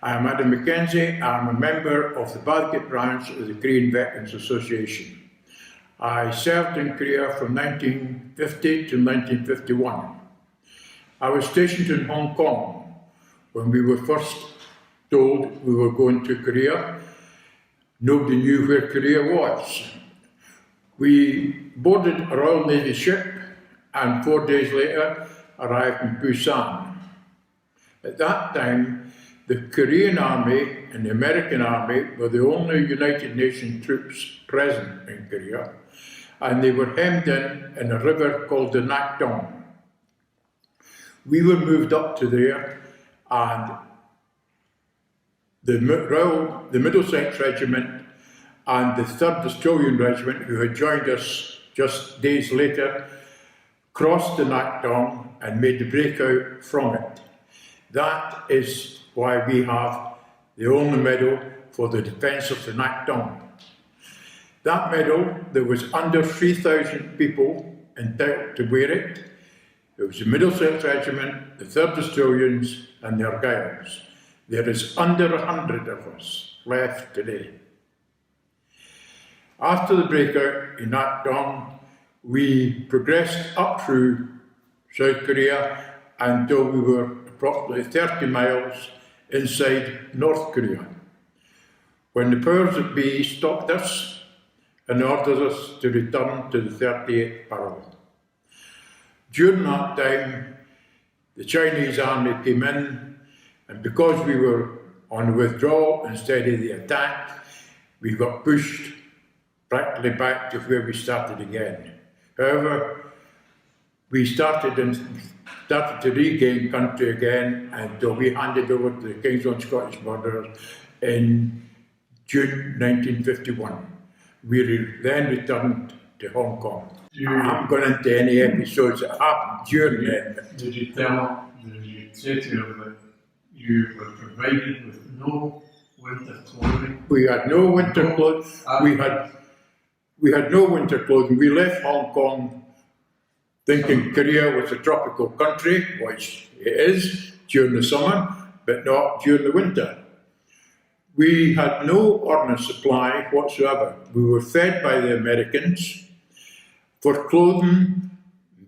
I'm Adam McKenzie. I'm a member of the Bathgate branch of the Korean Veterans Association. I served in Korea from 1950 to 1951. I was stationed in Hong Kong when we were first told we were going to Korea. Nobody knew where Korea was. We boarded a Royal Navy ship and 4 days later arrived in Busan. At that time, the Korean Army and the American Army were the only United Nations troops present in Korea, and they were hemmed in a river called the Nakdong. We were moved up to there, and the Middlesex Regiment and the 3rd Australian Regiment, who had joined us just days later, crossed the Nakdong and made the breakout from it. That is why we have the only medal for the defence of the Nakdong. That medal, there was under 3,000 people entitled to wear it. It was the Middlesex Regiment, the 3rd Australians and the Argylls. There is under 100 of us left today. After the breakout in Nakdong, we progressed up through South Korea until we were approximately 30 miles inside North Korea, when the powers that be stopped us and ordered us to return to the 38th parallel. During that time, the Chinese army came in, and because we were on the withdrawal instead of the attack, we got pushed practically back to where we started again. However, we started to regain country again until we handed over to the King's Own Scottish Border in June 1951. We then returned to Hong Kong. I haven't gone into any episodes that happened during then. Did you say to him that you were provided with no winter clothing? We had no winter clothes. We had no winter clothing. We left Hong Kong thinking Korea was a tropical country, which it is during the summer, but not during the winter. We had no ordnance supply whatsoever. We were fed by the Americans for clothing,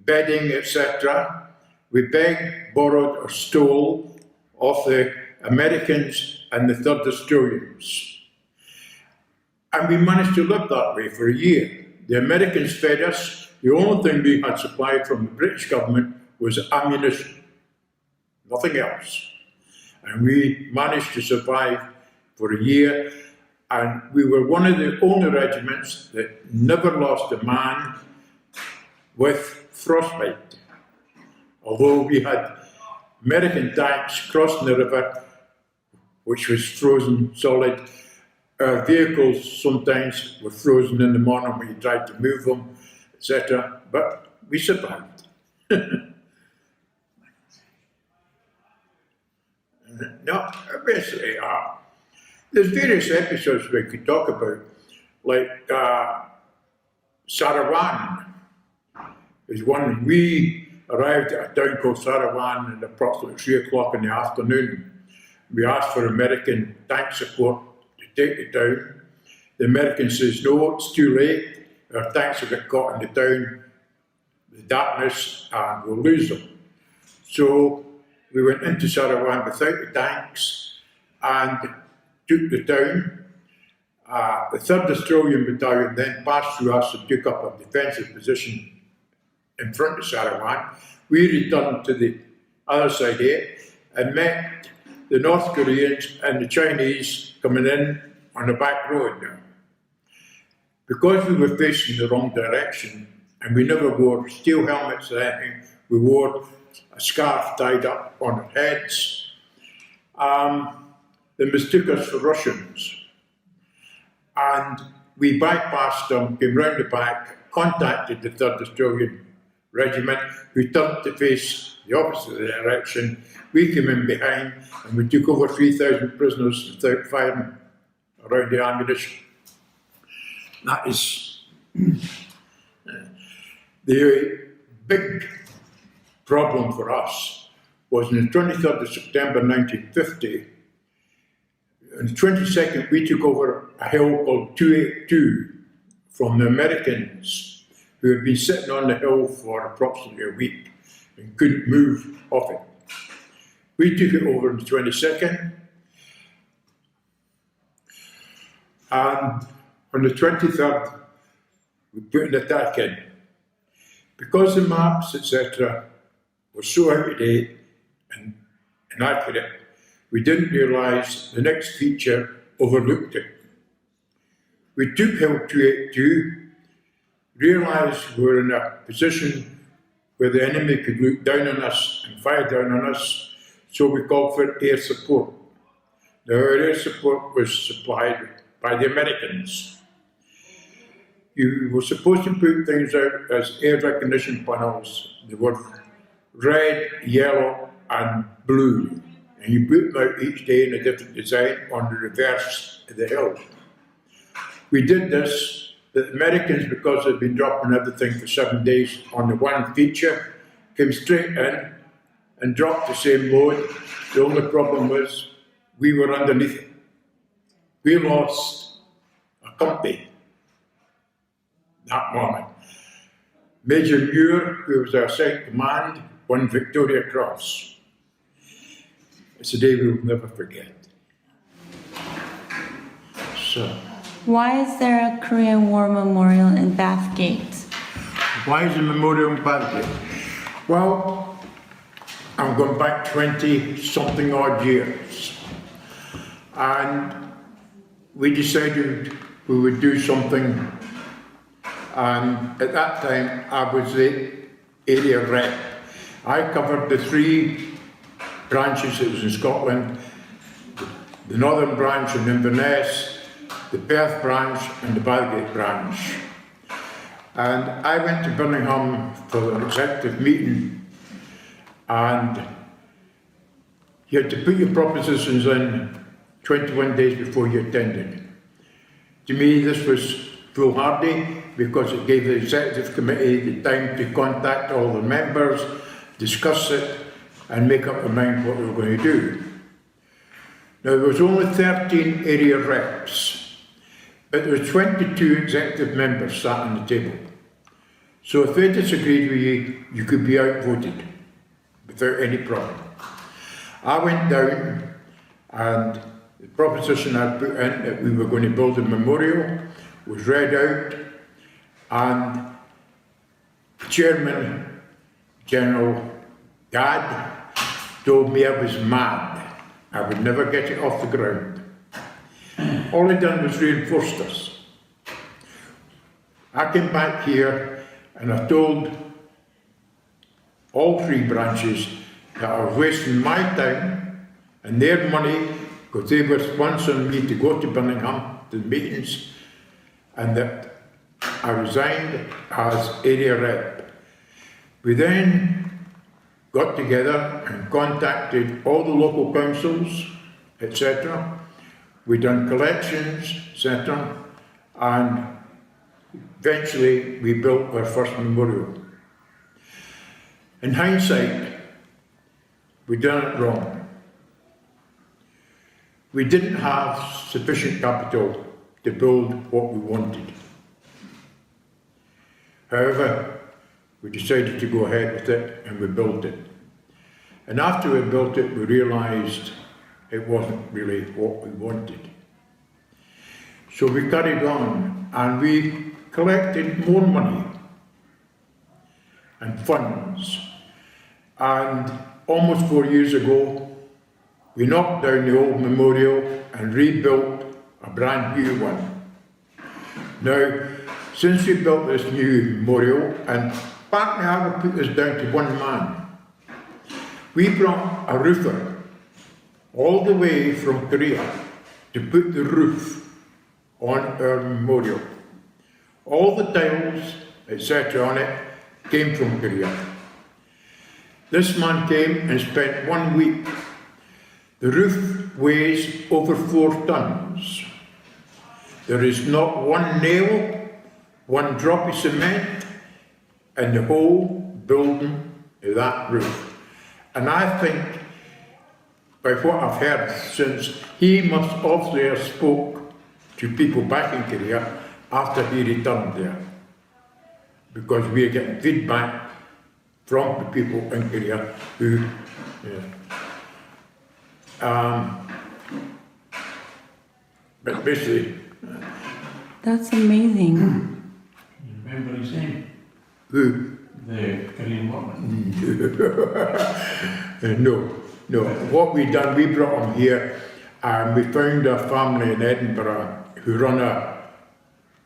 bedding, etc. We begged, borrowed, or stole off the Americans and the 3rd Australians. And we managed to live that way for a year. The Americans fed us. The only thing we had supplied from the British government was ammunition, nothing else. And we managed to survive for a year, and we were one of the only regiments that never lost a man with frostbite. Although we had American tanks crossing the river, which was frozen solid, our vehicles sometimes were frozen in the morning when you tried to move them, etc. But we survived. No, basically, there's various episodes we could talk about, like Sarawak is one. We arrived at a town called Sarawak at approximately 3 o'clock in the afternoon. We asked for American tank support to take the town. The American says, no, it's too late. Our tanks will get caught in the town, the darkness, and we'll lose them. So we went into Sarawak without the tanks and took the town. The 3rd Australian Battalion then passed through us and took up a defensive position in front of Sarawak. We returned to the other side here and met the North Koreans and the Chinese coming in on the back road now. Because we were facing the wrong direction and we never wore steel helmets or anything, we wore a scarf tied up on our heads. They mistook us for Russians. And we bypassed them, came round the back, contacted the 3rd Australian Regiment, who turned to face the opposite direction. We came in behind and we took over 3,000 prisoners without firing around the ammunition. That is the big problem for us was on the 23rd of September 1950, On the 22nd, we took over a hill called 282 from the Americans, who had been sitting on the hill for approximately a week and couldn't move off it. We took it over on the 22nd, and on the 23rd, we put an attack in. Because the maps, etc., were so out of date and inaccurate, we didn't realise the next feature overlooked it. We took Hill 282, realised we were in a position where the enemy could look down on us and fire down on us, so we called for air support. Now, our air support was supplied by the Americans. You were supposed to put things out as air recognition panels. They were red, yellow, and blue. And you put them out each day in a different design on the reverse of the hill. We did this, but the Americans, because they'd been dropping everything for 7 days on the one feature, came straight in and dropped the same load. The only problem was we were underneath it. We lost a company that morning. Major Muir, who was our second command, won Victoria Cross. It's a day we'll never forget. So, Why is there a Korean War memorial in Bathgate? why is the memorial in Bathgate? Well, I'm going back 20-something odd years. And we decided we would do something. And at that time, I was the area rep. I covered the 3 branches that was in Scotland, the Northern branch in Inverness, the Perth branch and the Bathgate branch. And I went to Birmingham for an executive meeting, and you had to put your propositions in 21 days before you attended. To me, this was foolhardy because it gave the executive committee the time to contact all the members, discuss it, and make up their mind what they were going to do. Now, there was only 13 area reps, but there were 22 executive members sat on the table. So if they disagreed with you, you could be outvoted without any problem. I went down, and the proposition I put in that we were going to build a memorial was read out, and Chairman General Gadd told me I was mad. I would never get it off the ground. All he done was reinforced us. I came back here and I told all 3 branches that I was wasting my time and their money because they were sponsoring me to go to Birmingham to the meetings, and that I resigned as area rep. We then got together and contacted all the local councils, etc. We done collections, etc. And eventually we built our first memorial. In hindsight, we done it wrong. We didn't have sufficient capital to build what we wanted. However, we decided to go ahead with it and we built it. And after we built it, we realised it wasn't really what we wanted. So we carried on and we collected more money and funds. And almost 4 years ago, we knocked down the old memorial and rebuilt a brand new one. Now, since we built this new memorial, and partly I would put this down to one man, we brought a roofer all the way from Korea to put the roof on our memorial. All the tiles, etc. on it came from Korea. This man came and spent 1 week. The roof weighs over 4 tons. There is not one nail, one drop of cement in the whole building of that roof. And I think by what I've heard since, he must obviously have spoke to people back in Korea after he returned there. Because we are getting feedback from the people in Korea who, but basically, That's amazing. You remember his name? who, The Korean woman. no. What we done, we brought him here, and we found a family in Edinburgh who run a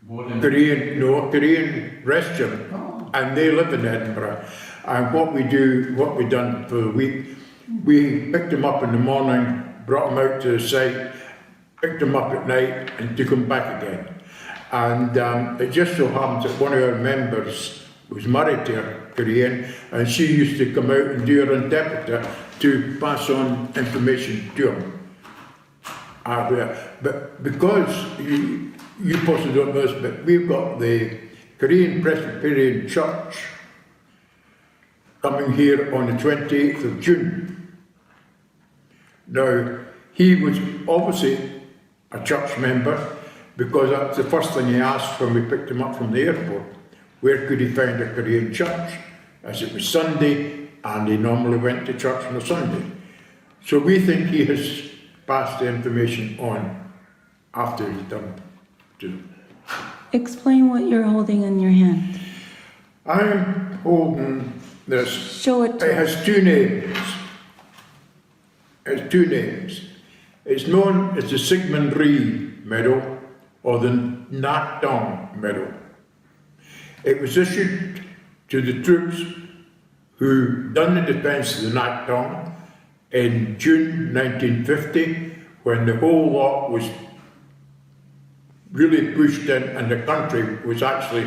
Boarding. Korean restaurant, and they live in Edinburgh. And what we done for the week, we picked them up in the morning, brought them out to the site, picked them up at night, and took them back again. And it just so happens that one of our members was married to a Korean, and she used to come out and do her interpreter to pass on information to him. But because you possibly don't know this, but we've got the Korean Presbyterian Church coming here on the 28th of June. Now, he was obviously a church member, because that's the first thing he asked when we picked him up from the airport. Where could he find a Korean church? As it was Sunday, and he normally went to church on a Sunday. So we think he has passed the information on after he's done to them. Explain what you're holding in your hand. I'm holding this. Show it to It us. has two names. It has two names. It's known as the Sigmund Rhee Medal or the Nak Dong Medal. It was issued to the troops who done the defence of the Nak Dong in June 1950, when the whole lot was really pushed in and the country was actually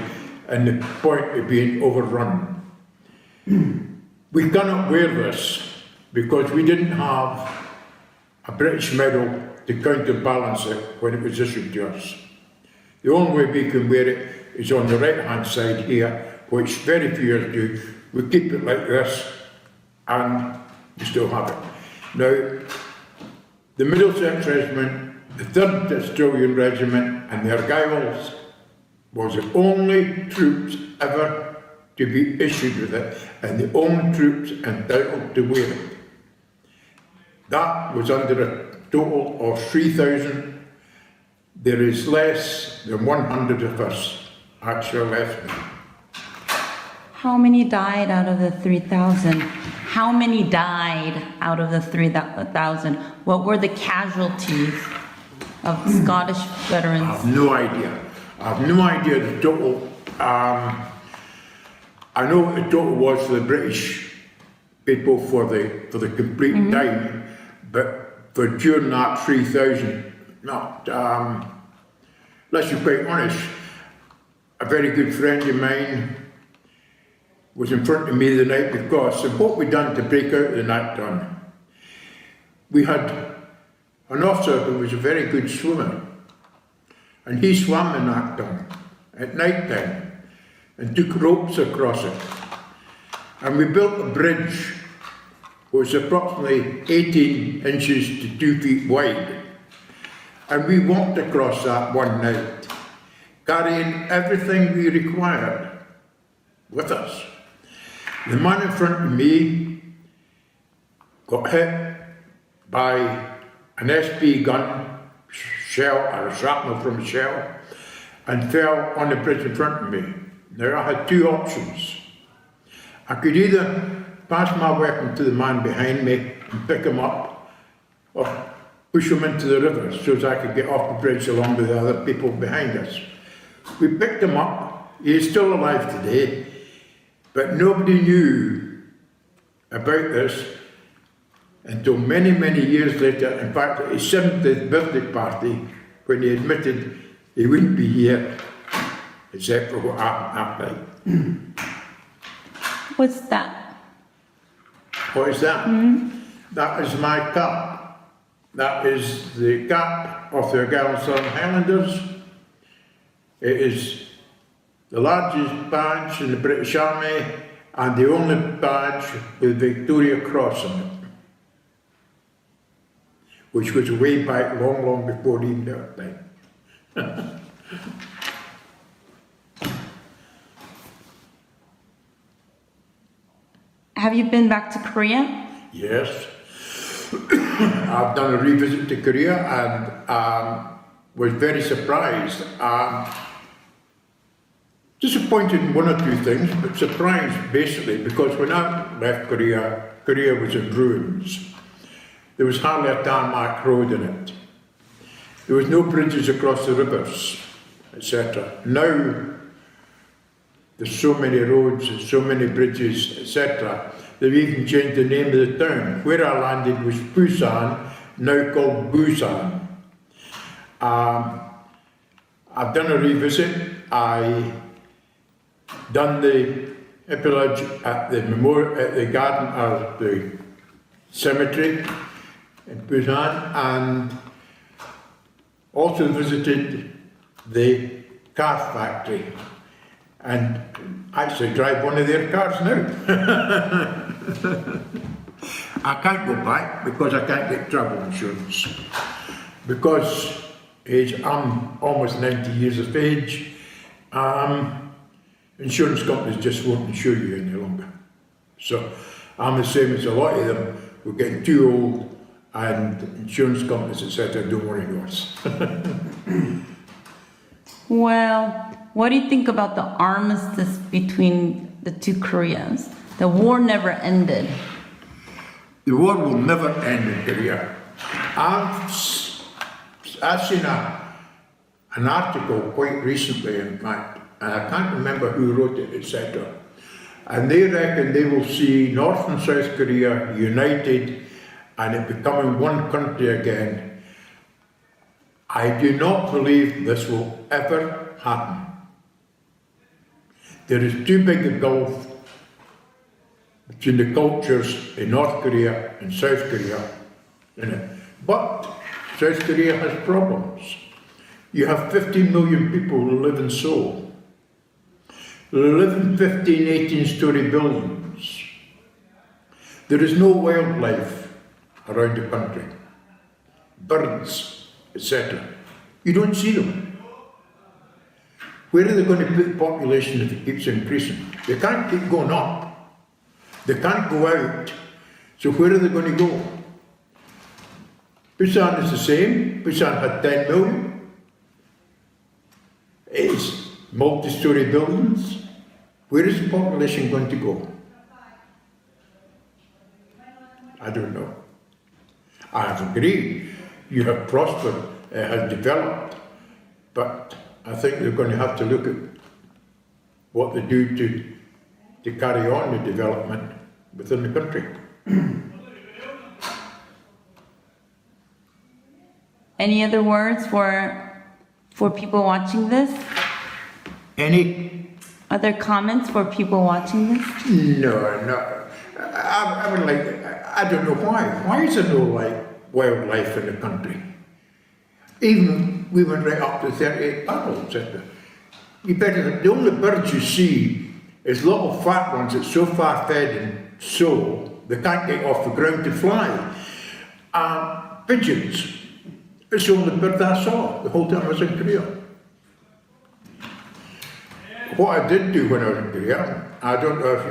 in the point of being overrun. We cannot wear this because we didn't have a British medal to counterbalance it when it was issued to us. The only way we can wear it is on the right hand side here, which very few do. We keep it like this and we still have it. Now, the Middlesex Regiment, the 3rd Australian Regiment and the Argylls was the only troops ever to be issued with it, and the only troops entitled to wear it. That was under a total of 3,000. There is less than 100 of us actually left now. How many died out of the 3,000? How many died out of the 3,000? What were the casualties of Scottish I veterans? have no idea. I have no idea the total. I know what the total was for the British people for the complete time, but for during that 3,000, not. Let's be quite honest. A very good friend of mine was in front of me the night before. So what we done to break out of the Nak Dong? We had an officer who was a very good swimmer, and he swam in Nak Dong at night time and took ropes across it. And we built a bridge which was approximately 18 inches to 2 feet wide. And we walked across that one night, carrying everything we required with us. The man in front of me got hit by an SP gun shell, or a shrapnel from a shell, and fell on the bridge in front of me. Now I had two options. I could either pass my weapon to the man behind me and pick him up, or push him into the river so as I could get off the bridge along with the other people behind us. We picked him up. He is still alive today, but nobody knew about this until many, many years later. In fact, at his 70th birthday party, when he admitted he wouldn't be here, except for what happened that night. What's that? What is that? That is my cap. That is the cap of the Argyll Southern Highlanders. It is the largest badge in the British Army and the only badge with Victoria Cross on it. which was way back long, long before even our time. Have you been back to Korea? Yes. I've done a revisit to Korea and was very surprised. Disappointed in one or two things, but surprised basically because when I left Korea, Korea was in ruins. There was hardly a tarmac road in it. There was no bridges across the rivers, etc. Now, there's so many roads, so many bridges, etc. They've even changed the name of the town. Where I landed was Busan, now called Busan. I've done a revisit. I done the epilogue at the memorial, at the garden or the cemetery in Busan, and also visited the car factory and actually drive one of their cars now. I can't go back because I can't get travel insurance. Because I'm almost 90 years of age, insurance companies just won't insure you any longer. So I'm the same as a lot of them. We're getting too old and insurance companies, etc., don't want to know us. Well, what do you think about the armistice between the two Koreas? The war never ended. The war will never end in Korea. I've seen an article quite recently, in fact, and I can't remember who wrote it, etc. And they reckon they will see North and South Korea united and it becoming one country again. I do not believe this will ever happen. There is too big a gulf between the cultures in North Korea and South Korea. But South Korea has problems. You have 15 million people who live in Seoul. They live in 15, 18-story buildings. There is no wildlife around the country. Birds, etc. You don't see them. Where are they going to put the population if it keeps increasing? They can't keep going up. They can't go out. So where are they going to go? Busan is the same. Busan had 10 million. It's multi-story buildings. Where is the population going to go? I don't know. I agree. You have prospered, it has developed, but I think they're going to have to look at what they do to carry on the development within the country. Any other words for people watching this? Any? Other comments for people watching this? No. I would like, I don't know why. Why is there no wildlife in the country? Even we went right up to 38 battles, etc. You better, the only birds you see is little fat ones that's so far fed and so they can't get off the ground to fly. Pigeons. It's the only bird I saw the whole time I was in Korea. What I did do when I was in Korea, I don't know if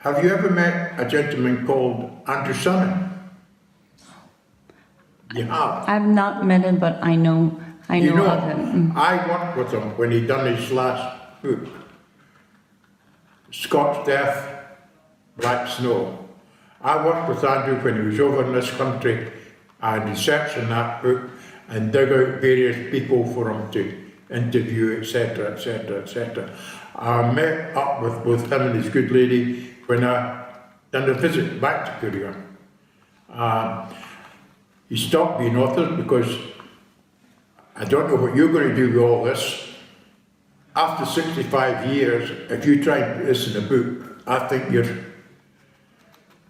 have you ever met a gentleman called Andrew Salmon? You have? I've not met him, but I know of him. I worked with him when he done his last book, Scots Death, Black Snow. I worked with Andrew when he was over in this country and researching that book and dug out various people for him to interview, etc., etc., etc. I met up with both him and his good lady when I done a visit back to Korea. He stopped being author because I don't know what you're going to do with all this. After 65 years, if you try and put this in a book, I think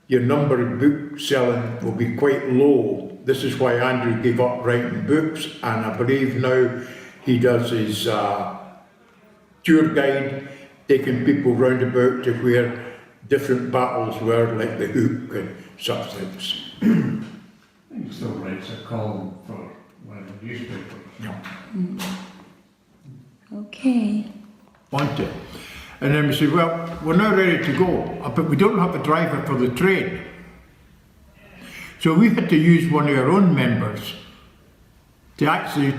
your number of book selling will be quite low. This is why Andrew gave up writing books, and I believe now he does his tour guide, taking people round about to where different battles were, like the Hook and such things. It's still writes a column for one of the newspapers. Okay. Want it. And then we said, well, we're now ready to go, but we don't have a driver for the train. So we had to use one of our own members to actually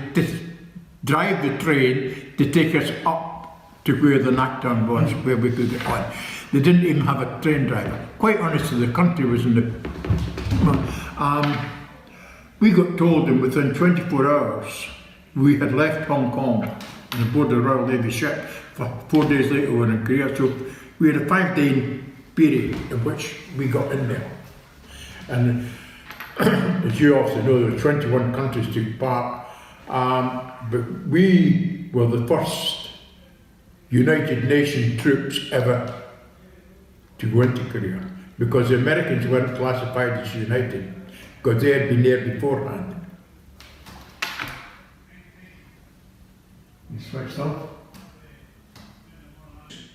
drive the train to take us up to where the Nacton was, where we could get on. They didn't even have a train driver. Quite honestly, the country was in the... we got told that within 24 hours we had left Hong Kong on board the Royal Navy ship. 4 days later we were in Korea, so we had a 5-day period in which we got in there. And as you also know, there were 21 countries took part, but we were the first United Nations troops ever to go into Korea, because the Americans weren't classified as United, because they had been there beforehand. You switched off?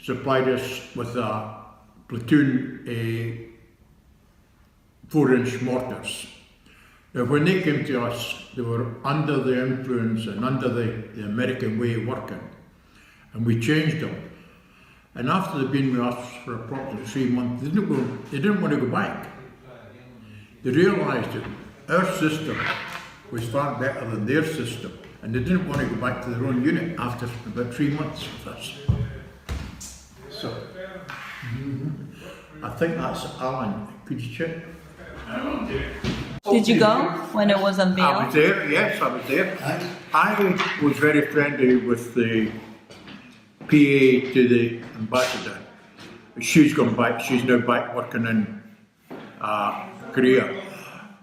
Supplied us with a platoon 4-inch mortars. Now when they came to us, they were under the influence and under the American way of working, and we changed them. And after they'd been with us for approximately 3 months, they didn't want to go back. They realised that our system was far better than their system, and they didn't want to go back to their own unit after about 3 months with us. So, I think that's Alan. Could you check? Did you go when it was I unveiled? was there, yes, I was there. I was very friendly with the PA to the ambassador. She's gone back, she's now back working in Korea.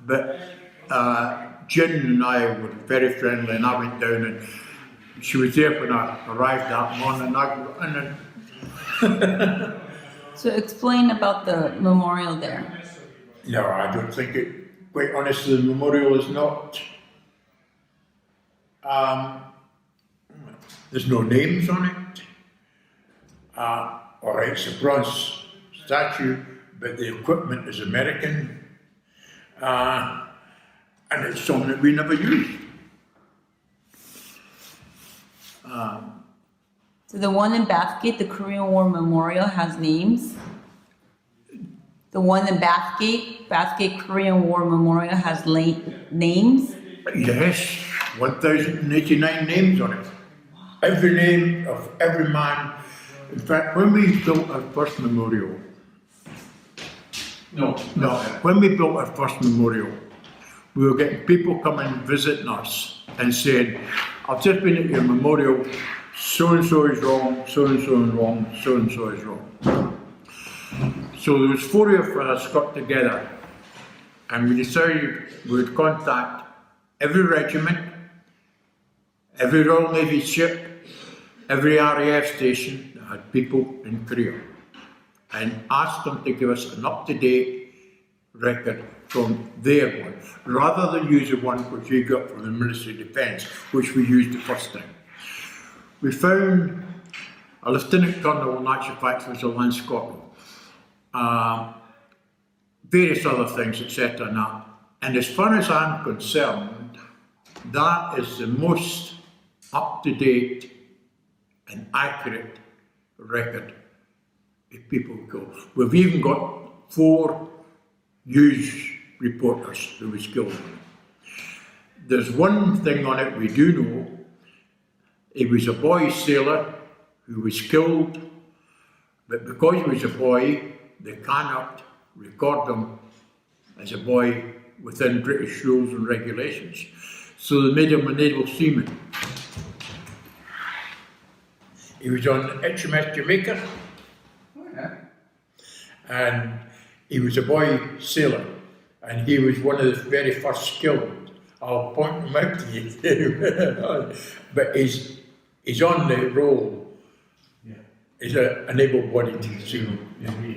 But Jen and I were very friendly, and I went down and she was there when I arrived that morning. So explain about the memorial there. No, I don't think it, quite honestly, the memorial is not, there's no names on it. All right, it's a bronze statue, but the equipment is American, and it's something that we never used. So the one in Bathgate, the Korean War Memorial, has names? The one in Bathgate Korean War Memorial has names? Yes, 1,089 names on it. Every name of every man. In fact, when we built our first memorial, when we built our first memorial, we were getting people coming visiting us and saying, I've just been at your memorial, so-and-so is wrong, so-and-so is wrong, so-and-so is wrong. So there was 4 of us got together and we decided we would contact every regiment, every Royal Navy ship, every RAF station that had people in Korea, and ask them to give us an up-to-date record from their one, rather than use the one which we got from the Ministry of Defence, which we used the first time. We found a Lieutenant Colonel, in actual fact, was a Lance Corporal, various other things, etc. And as far as I'm concerned, that is the most up-to-date and accurate record if people go. We've even got 4 news reporters who was killed. There's one thing on it we do know. He was a boy sailor who was killed, but because he was a boy, they cannot record him as a boy within British rules and regulations. So they made him a naval seaman. He was on HMS Jamaica, and he was a boy sailor, and he was one of the very first skilled. I'll point him out to you. But he's on the roll. He's an able-bodied seaman.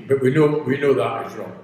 But we know that is wrong.